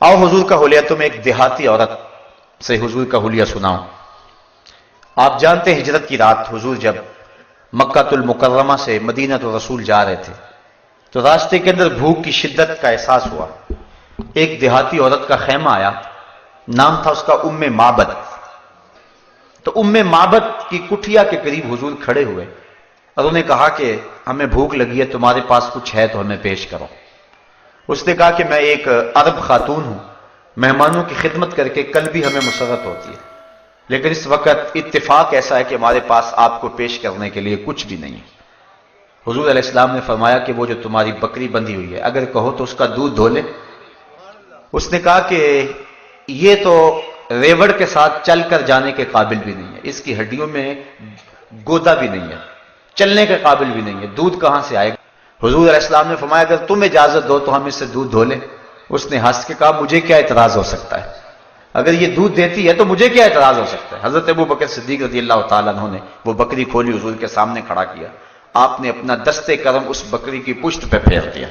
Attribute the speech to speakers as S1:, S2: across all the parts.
S1: आओ हुजूर का हुलिया, तुम एक देहाती औरत से हुजूर का हुलिया सुनाओ। आप जानते हैं हिजरत की रात हुजूर जब मक्कातुल मुकर्रमा से मदीना तो रसूल जा रहे थे तो रास्ते के अंदर भूख की शिद्दत का एहसास हुआ। एक देहाती औरत का खैमा आया, नाम था उसका उम्मे माबद। तो उम्मे माबद की कुटिया के करीब हुजूर खड़े हुए और उन्हें कहा कि हमें भूख लगी है, तुम्हारे पास कुछ है तो हमें पेश करो। उसने कहा कि मैं एक अरब खातून हूं, मेहमानों की खिदमत करके कल भी हमें मुसरत होती है, लेकिन इस वक्त इत्तेफाक ऐसा है कि हमारे पास आपको पेश करने के लिए कुछ भी नहीं है। हुजूर अलैहिस्सलाम ने फरमाया कि वो जो तुम्हारी बकरी बंधी हुई है, अगर कहो तो उसका दूध धो ले। उसने कहा कि ये तो रेवड़ के साथ चलकर जाने के काबिल भी नहीं है, इसकी हड्डियों में गोदा भी नहीं है, चलने के काबिल भी नहीं है, दूध कहां से आएगा। हुजूर अलैहिस्सलाम ने फरमाया अगर तुम इजाजत दो तो हम इससे दूध धो ले। उसने हंस के कहा मुझे क्या इतराज हो सकता है, अगर ये दूध देती है तो मुझे क्या इतराज हो सकता है। हजरत अबू बकर सिद्दीक रज़ियल्लाहु ताला अन्हु ने वो बकरी खोली, हुजूर के सामने खड़ा किया। आपने अपना दस्ते करम उस बकरी की पुश्त पे फेर दिया।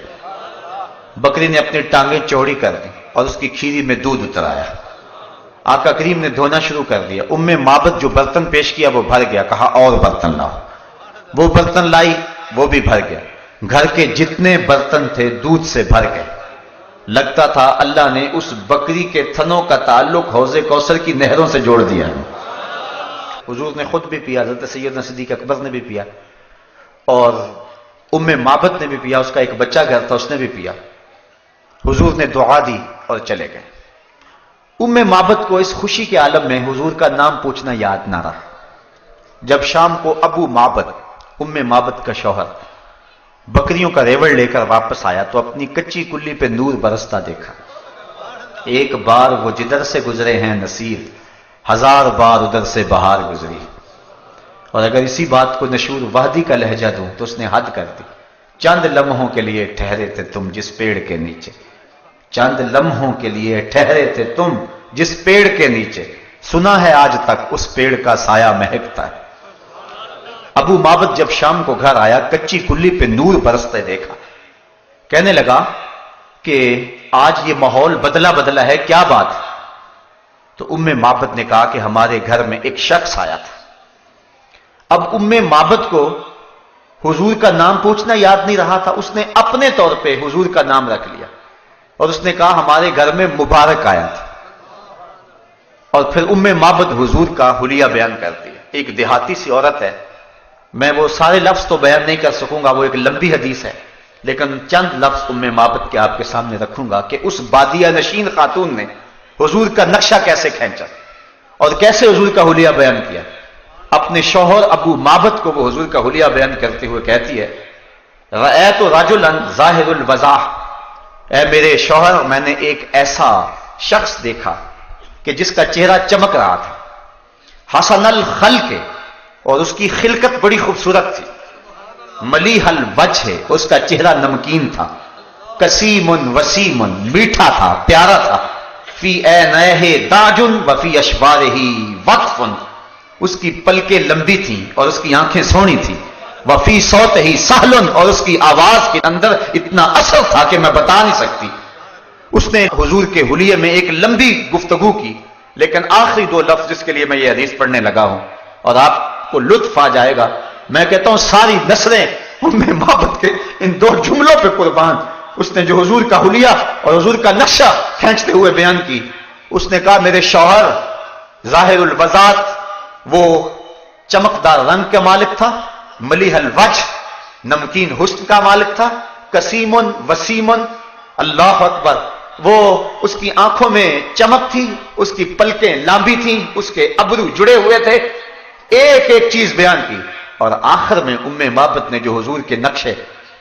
S1: बकरी ने अपनी टांगें चौड़ी कर दी और उसकी खीरी में दूध उतर आया। आका करीम ने धोना शुरू कर दिया। उम्मे माबद जो बर्तन पेश किया वो भर गया। कहा और बर्तन लाओ। वो बर्तन लाई, वो भी भर गया। घर के जितने बर्तन थे दूध से भर गए। लगता था अल्लाह ने उस बकरी के थनों का ताल्लुक हौज़े कौसर की नहरों से जोड़ दिया। हुजूर ने खुद भी पिया, हज़रत सैयदना सिद्दीक़ अकबर ने भी पिया और उम्मे माबद ने भी पिया। उसका एक बच्चा घर था, उसने भी पिया। हुजूर ने दुआ दी और चले गए। उम्मे माबद को इस खुशी के आलम में हुजूर का नाम पूछना याद ना रहा। जब शाम को अबू माबद, उम्मे माबद का शौहर, बकरियों का रेवड़ लेकर वापस आया तो अपनी कच्ची कुल्ली पे नूर बरसता देखा। एक बार वो जिधर से गुजरे हैं नसीर, 1000 बार उधर से बहार गुजरी। और अगर इसी बात को नशूर वादी का लहजा दूं तो उसने हद कर दी। चंद लम्हों के लिए ठहरे थे तुम जिस पेड़ के नीचे, चंद लम्हों के लिए ठहरे थे तुम जिस पेड़ के नीचे, सुना है आज तक उस पेड़ का साया महकता है। अबू माबद जब शाम को घर आया, कच्ची कुल्ली पे नूर बरसते देखा। कहने लगा कि आज ये माहौल बदला बदला है, क्या बात। तो उम्मे माबद ने कहा कि हमारे घर में एक शख्स आया था। अब उम्मे माबद को हुजूर का नाम पूछना याद नहीं रहा था। उसने अपने तौर पे हुजूर का नाम रख लिया और उसने कहा हमारे घर में मुबारक आया था। और फिर उम्मे माबद हुजूर का हुलिया बयान करती है। एक देहाती सी औरत है, मैं वो सारे लफ्ज तो बयान नहीं कर सकूंगा, वो एक लंबी हदीस है, लेकिन चंद लफ्ज उम्मे माबद के आपके सामने रखूंगा कि उस बादिया नशीन खातून ने हुजूर का नक्शा कैसे खींचा और कैसे हुजूर का हुलिया बयान किया। अपने शौहर अबू माबद को वो हुजूर का हुलिया बयान करते हुए कहती है, रअयतु रजुलन ज़ाहिरुल वज़ाह, ऐ मेरे शौहर मैंने एक ऐसा शख्स देखा कि जिसका चेहरा चमक रहा था, हसनल खल्क़, और उसकी खिलकत बड़ी खूबसूरत थी, मलीहल वजह, उसका चेहरा नमकीन था, कसीमुन वसीमुन, मीठा था, प्यारा था, फी ऐनैहि दाजुन व फी अशबारिही वक्फुन, उसकी पलकें लंबी थी और उसकी आंखें सोहनी थी, व फी सौतिही सहलन, और उसकी आवाज के अंदर इतना असर था कि मैं बता नहीं सकती। उसने हुजूर के हुलिये में एक लंबी गुफ्तगू की, लेकिन आखिरी 2 लफ्ज जिसके लिए मैं ये हदीस पढ़ने लगा हूं और आपको लुत्फ आ जाएगा, मैं कहता हूं सारी नस्लें उम्मे माबद के इन 2 जुमलों पे कुर्बान। उसने जो हुजूर का हुलिया और हुजूर का नक्शा खींचते हुए बयान की, उसने कहा मेरे शौहर जाहिरुल वज़ात, वो चमकदार रंग का मालिक था, मलीहल वजह, नमकीन हुस्न का मालिक था, कसीमुन वसीमुन, अल्लाह अकबर, वो उसकी आंखों में चमक थी, उसकी पलकें लांबी थी, उसके अबरू जुड़े हुए थे। एक एक चीज बयान की और आखिर में उम्मे माबद ने जो हुजूर के नक्शे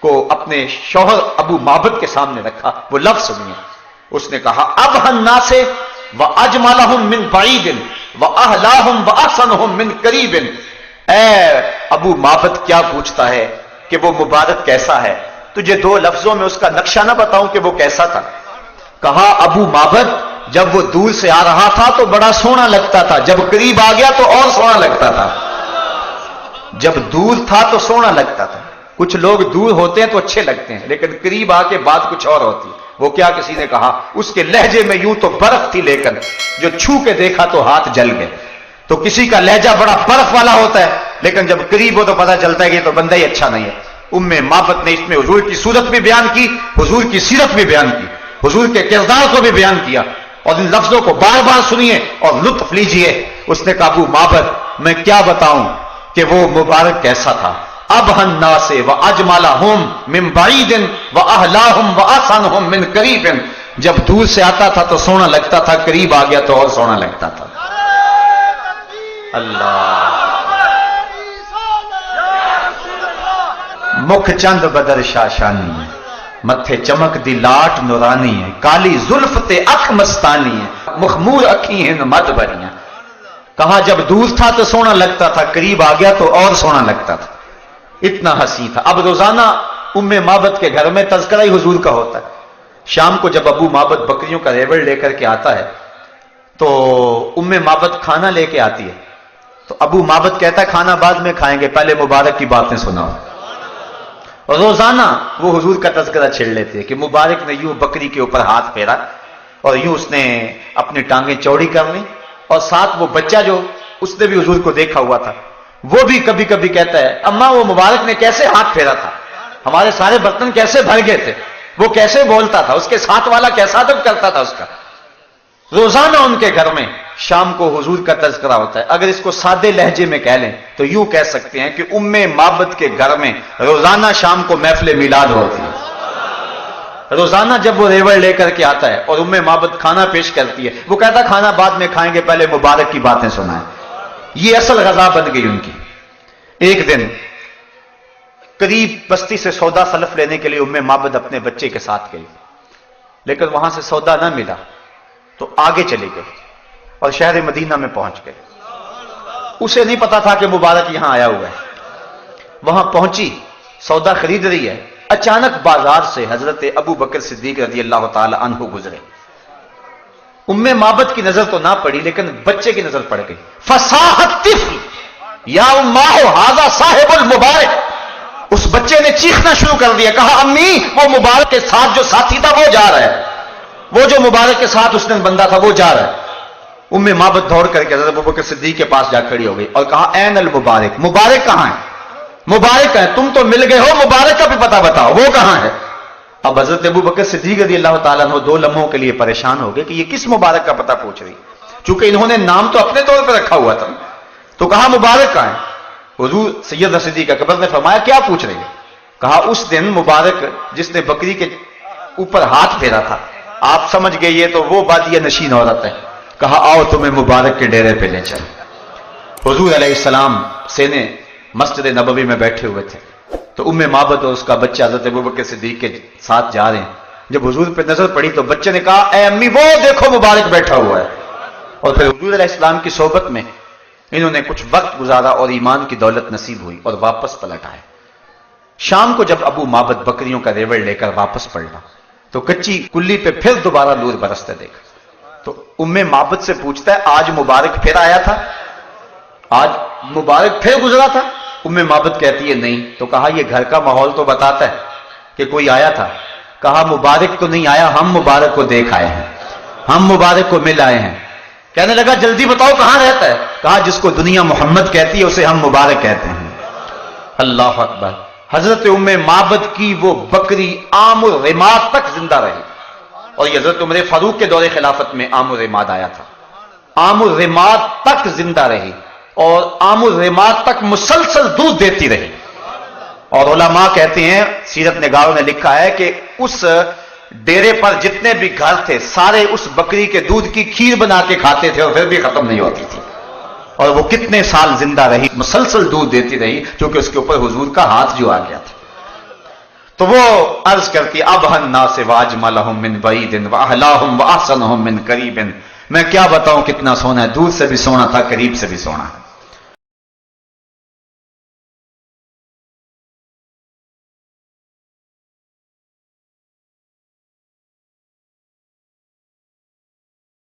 S1: को अपने शौहर अबू माबद के सामने रखा, वो लफ्ज सुनिए। उसने कहा अब हन्नासे व अजमलहुम मिन बईदिन व अहलाहुम व अहसनुहुम मिन करीबिन, ऐ अबू माबद क्या पूछता है कि वो मुबारक कैसा है, तुझे 2 लफ्जों में उसका नक्शा ना बताऊं कि वो कैसा था। कहा अबू माबद जब वो दूर से आ रहा था तो बड़ा सोहना लगता था, जब करीब आ गया तो और सोहना लगता था। जब दूर था तो सोहना लगता था। कुछ लोग दूर होते हैं तो अच्छे लगते हैं, लेकिन करीब आके बात कुछ और होती है। وہ کیا کسی نے کہا, اس کے لہجے میں یوں تو برف تھی لیکن جو چھو کے دیکھا تو ہاتھ جل گئے. تو کسی کا لہجہ بڑا برف والا ہوتا ہے لیکن جب قریب ہو تو پتہ چلتا ہے کہ یہ تو بندہ ہی اچھا نہیں ہے. مابت نے اس میں حضور کی صورت بھی بیان کی, حضور کی سیرت بھی بیان کی, حضور کے کردار کو بھی بیان کیا, اور ان لفظوں کو بار بار سنیے اور لطف لیجئے. اس نے کہا ابو مابت میں کیا بتاؤں کہ وہ مبارک کیسا تھا. ابہ الناس واجملہم من بعید واحلاہم واحسنہم من قریب. جب دور سے آتا تھا تو سونا لگتا تھا, قریب آ گیا تو اور سونا لگتا تھا. اللہ مکھ چند بدر شاشانی ہے, متھے چمک دی لاٹ نورانی ہے, کالی زلف تے اکھ مستانی ہے, مخمور اکھی ہیں مد بریاں. کہا جب دور تھا تو سونا لگتا تھا, قریب آ گیا تو اور سونا لگتا تھا. اتنا حسین تھا. اب روزانہ ام مابت کے گھر میں تذکرہ ہی حضور کا ہوتا ہے. شام کو جب ابو مابت بکریوں کا ریوڑ لے کر کے آتا ہے تو ام مابت کھانا لے کے آتی ہے. تو ابو مابت کہتا ہے کھانا بعد میں کھائیں گے, پہلے مبارک کی باتیں سناؤ. اور روزانہ وہ حضور کا تذکرہ چھیڑ لیتے ہیں کہ مبارک نے یوں بکری کے اوپر ہاتھ پھیرا اور یوں اس نے اپنی ٹانگیں چوڑی کر لی, اور ساتھ وہ بچہ جو اس نے بھی حضور کو دیکھا ہوا تھا وہ بھی کبھی کبھی کہتا ہے اماں وہ مبارک نے کیسے ہاتھ پھیرا تھا, ہمارے سارے برتن کیسے بھر گئے تھے, وہ کیسے بولتا تھا, اس کے ساتھ والا کیسا ادب کرتا تھا اس کا. روزانہ ان کے گھر میں شام کو حضور کا تذکرہ ہوتا ہے. اگر اس کو سادے لہجے میں کہہ لیں تو یوں کہہ سکتے ہیں کہ ام مابت کے گھر میں روزانہ شام کو محفل میلاد ہوتی ہے. روزانہ جب وہ ریوڑ لے کر کے آتا ہے اور ام مابت کھانا پیش کرتی ہے, وہ کہتا ہے کھانا بعد میں کھائیں گے, پہلے مبارک کی باتیں سنائیں. یہ اصل غذا بن گئی ان کی. ایک دن قریب بستی سے سودا سلف لینے کے لیے ام مابت اپنے بچے کے ساتھ گئی, لیکن وہاں سے سودا نہ ملا تو آگے چلی گئی اور شہر مدینہ میں پہنچ گئے. اسے نہیں پتا تھا کہ مبارک یہاں آیا ہوا ہے. وہاں پہنچی, سودا خرید رہی ہے, اچانک بازار سے حضرت ابو بکر صدیق رضی اللہ تعالی عنہ گزرے. ام مابت کی نظر تو نہ پڑی لیکن بچے کی نظر پڑ گئی. فصاحت طفل یا اماہ ھذا صاحب المبارک. اس بچے نے چیخنا شروع کر دیا, کہا امی وہ مبارک کے ساتھ جو ساتھی تھا وہ جا رہا ہے, وہ جو مبارک کے ساتھ اس نے بندہ تھا وہ جا رہا ہے. ام مابت دوڑ کر کے حضرت ابو بکر صدیق کے پاس جا کھڑی ہو گئی اور کہا این المبارک, مبارک کہاں ہے, مبارک ہے, تم تو مل گئے ہو, مبارک کا بھی پتہ بتاؤ وہ کہاں ہے. اب حضرت ابو بکر صدیق رضی اللہ تعالیٰ عنہ 2 لمحوں کے لیے پریشان ہو گئے کہ یہ کس مبارک کا پتہ پوچھ رہی, چونکہ انہوں نے نام تو اپنے طور پہ رکھا ہوا تھا. تو کہا مبارک کہاں ہے. حضور سیدنا صدیق اکبر نے فرمایا کیا پوچھ رہی ہے. کہا اس دن مبارک جس نے بکری کے اوپر ہاتھ پھیرا تھا, آپ سمجھ گئے یہ تو وہ بادیہ نشین عورت ہے. کہا آؤ تمہیں مبارک کے ڈیرے پہ لے چل. حضور علیہ السلام سینے مسجد نبوی میں بیٹھے ہوئے تھے تو ام مابت اور اس کا بچہ حضرت ابوبکر صدیق کے ساتھ جا رہے ہیں. جب حضور پہ نظر پڑی تو بچے نے کہا اے امی وہ دیکھو مبارک بیٹھا ہوا ہے. اور پھر حضور علیہ السلام کی صحبت میں انہوں نے کچھ وقت گزارا اور ایمان کی دولت نصیب ہوئی اور واپس پلٹ آئے. شام کو جب ابو مابت بکریوں کا ریوڑ لے کر واپس پلٹا تو کچی کلی پہ پھر دوبارہ نور برستے دیکھا. تو ام مابت سے پوچھتا ہے آج مبارک پھر آیا تھا, آج مبارک پھر گزرا تھا. ام مابت کہتی ہے نہیں. تو کہا یہ گھر کا ماحول تو بتاتا ہے کہ کوئی آیا تھا. کہا مبارک تو نہیں آیا, ہم مبارک کو دیکھ آئے ہیں, ہم مبارک کو مل آئے ہیں. کہنے لگا جلدی بتاؤ کہاں رہتا ہے. کہا جس کو دنیا محمد کہتی ہے اسے ہم مبارک کہتے ہیں. اللہ اکبر. حضرت ام مابت کی وہ بکری عام الرماد تک زندہ رہی, اور یہ حضرت عمر فاروق کے دور خلافت میں عام الرماد آیا تھا. عام الرماد تک زندہ رہی اور عام الرماد تک مسلسل دودھ دیتی رہی. اور علماء کہتے ہیں, سیرت نگاروں نے لکھا ہے کہ اس ڈیرے پر جتنے بھی گھر تھے سارے اس بکری کے دودھ کی کھیر بنا کے کھاتے تھے اور پھر بھی ختم نہیں ہوتی تھی. اور وہ کتنے سال زندہ رہی, مسلسل دودھ دیتی رہی, کیونکہ اس کے اوپر حضور کا ہاتھ جو آ گیا تھا. تو وہ عرض کرتی ابہ الناس واجملہم من بعید واحلاہم واحسنہم من قریب. میں کیا بتاؤں کتنا سونا ہے, دور سے بھی سونا تھا, قریب سے بھی سونا ہے.